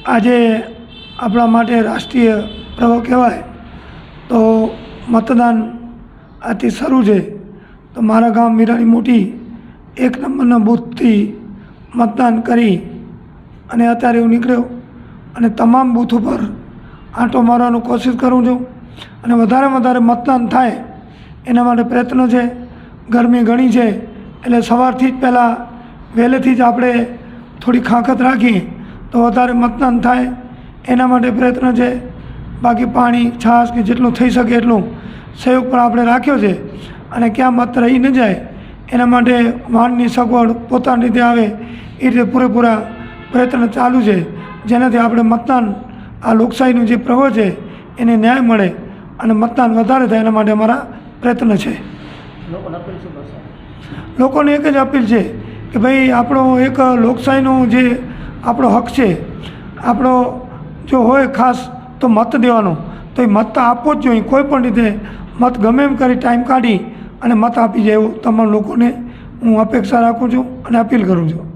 આજે આપણા માટે રાષ્ટ્રીય પર્વ કહેવાય તો મતદાન આથી શરૂ છે. તો મારા ગામ મીરાણી મોટી 1 નંબરના બૂથથી મતદાન કરી અને અત્યારે હું નીકળ્યો અને તમામ બૂથ ઉપર આંટો મારવાનો કોશિશ કરું છું અને વધારે મતદાન થાય એના માટે પ્રયત્નો છે. ગરમી ઘણી છે એટલે સવારથી જ પહેલાં વહેલેથી જ આપણે થોડી ખાંખત રાખીએ તો વધારે મતદાન થાય એના માટે પ્રયત્ન છે. બાકી પાણી છાશ કે જેટલું થઈ શકે એટલું સહયોગ પણ આપણે રાખ્યો છે અને ક્યાં મત રહી ન જાય એના માટે વાહનની સગવડ પોતાની રીતે આવે એ રીતે પૂરેપૂરા પ્રયત્ન ચાલુ છે, જેનાથી આપણે મતદાન આ લોકશાહીનું જે પર્વ છે એને ન્યાય મળે અને મતદાન વધારે થાય એના માટે અમારા પ્રયત્ન છે. લોકોને એક જ અપીલ છે કે ભાઈ આપણો એક લોકશાહીનો જે આપણો હક છે, આપણો જો હોય ખાસ તો મત દેવાનો, તો એ મત આપવો જ જોઈએ. કોઈ પણ રીતે મત ગમે એમ કરી ટાઈમ કાઢી અને મત આપી જાય એવું તમામ લોકોને હું અપેક્ષા રાખું છું અને અપીલ કરું છું.